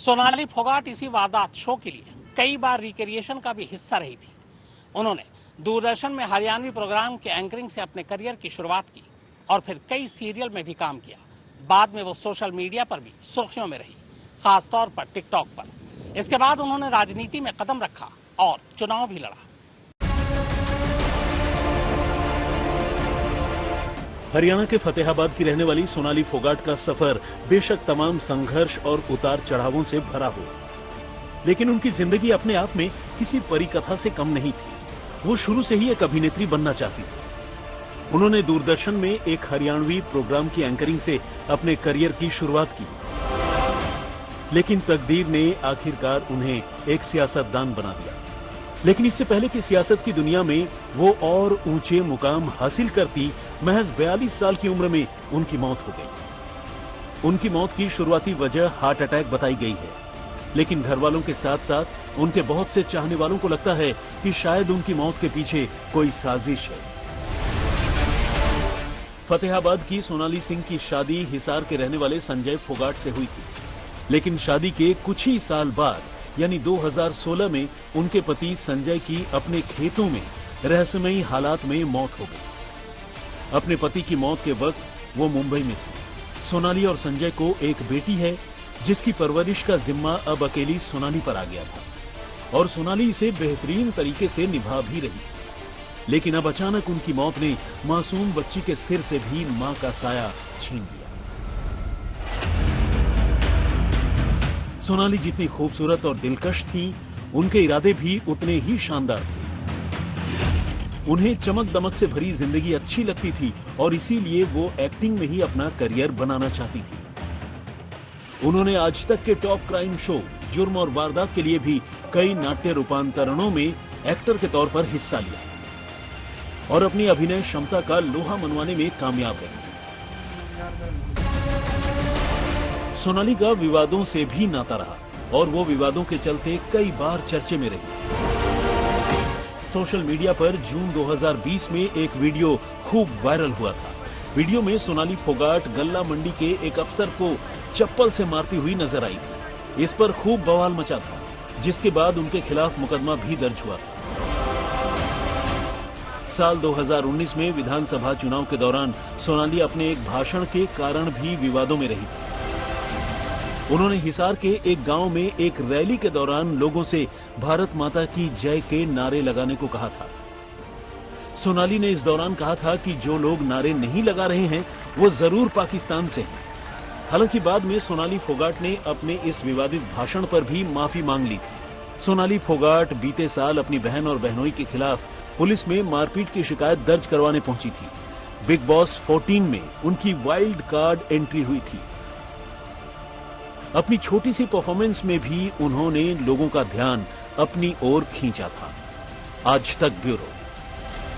सोनाली फोगाट इसी वारदात शो के लिए कई बार रिक्रिएशन का भी हिस्सा रही थी। उन्होंने दूरदर्शन में हरियाणवी प्रोग्राम के एंकरिंग से अपने करियर की शुरुआत की और फिर कई सीरियल में भी काम किया। बाद में वो सोशल मीडिया पर भी सुर्खियों में रही, खासतौर पर टिकटॉक पर। इसके बाद उन्होंने राजनीति में कदम रखा और चुनाव भी लड़ा। हरियाणा के फतेहाबाद की रहने वाली सोनाली फोगाट का सफर बेशक तमाम संघर्ष और उतार चढ़ावों से भरा हो, लेकिन उनकी जिंदगी अपने आप में किसी परिकथा से कम नहीं थी। वो शुरू से ही एक अभिनेत्री बनना चाहती थी। उन्होंने दूरदर्शन में एक हरियाणवी प्रोग्राम की एंकरिंग से अपने करियर की शुरुआत की, लेकिन तकदीर ने आखिरकार उन्हें एक सियासतदान बना दिया। लेकिन इससे पहले कि सियासत की दुनिया में वो और ऊंचे मुकाम हासिल करती, महज 42 साल की उम्र में उनकी मौत हो गई। उनकी मौत की शुरुआती वजह हार्ट अटैक बताई गई है, लेकिन घर वालों के साथ साथ उनके बहुत से चाहने वालों को लगता है कि शायद उनकी मौत के पीछे कोई साजिश है। फतेहाबाद की सोनाली सिंह की शादी हिसार के रहने वाले संजय फोगाट से हुई थी, लेकिन शादी के कुछ ही साल बाद यानी 2016 में उनके पति संजय की अपने खेतों में रहस्यमयी हालात में मौत हो गई। अपने पति की मौत के वक्त वो मुंबई में थी। सोनाली और संजय को एक बेटी है, जिसकी परवरिश का जिम्मा अब अकेली सोनाली पर आ गया था और सोनाली इसे बेहतरीन तरीके से निभा भी रही थी। लेकिन अब अचानक उनकी मौत ने मासूम बच्ची के सिर से भी मां का साया छीन लिया। सोनाली जितनी खूबसूरत और दिलकश थी, उनके इरादे भी उतने ही शानदार थे। उन्हें चमक दमक से भरी जिंदगी अच्छी लगती थी और इसीलिए वो एक्टिंग में ही अपना करियर बनाना चाहती थी। उन्होंने आज तक के टॉप क्राइम शो जुर्म और वारदात के लिए भी कई नाट्य रूपांतरणों में एक्टर के तौर पर हिस्सा लिया और अपनी अभिनय क्षमता का लोहा मनवाने में कामयाब रही। सोनाली का विवादों से भी नाता रहा और वो विवादों के चलते कई बार चर्चे में रही। सोशल मीडिया पर जून 2020 में एक वीडियो खूब वायरल हुआ था। वीडियो में सोनाली फोगाट गल्ला मंडी के एक अफसर को चप्पल से मारती हुई नजर आई थी। इस पर खूब बवाल मचा था, जिसके बाद उनके खिलाफ मुकदमा भी दर्ज हुआ था। साल 2019 में विधानसभा चुनाव के दौरान सोनाली अपने एक भाषण के कारण भी विवादों में रही थी। उन्होंने हिसार के एक गांव में एक रैली के दौरान लोगों से भारत माता की जय के नारे लगाने को कहा था। सोनाली ने इस दौरान कहा था कि जो लोग नारे नहीं लगा रहे हैं वो जरूर पाकिस्तान से हैं। हालांकि बाद में सोनाली फोगाट ने अपने इस विवादित भाषण पर भी माफी मांग ली थी। सोनाली फोगाट बीते साल अपनी बहन और बहनोई के खिलाफ पुलिस में मारपीट की शिकायत दर्ज करवाने पहुंची थी। बिग बॉस 14 में उनकी वाइल्ड कार्ड एंट्री हुई थी। अपनी छोटी सी परफॉर्मेंस में भी उन्होंने लोगों का ध्यान अपनी ओर खींचा था। आज तक ब्यूरो।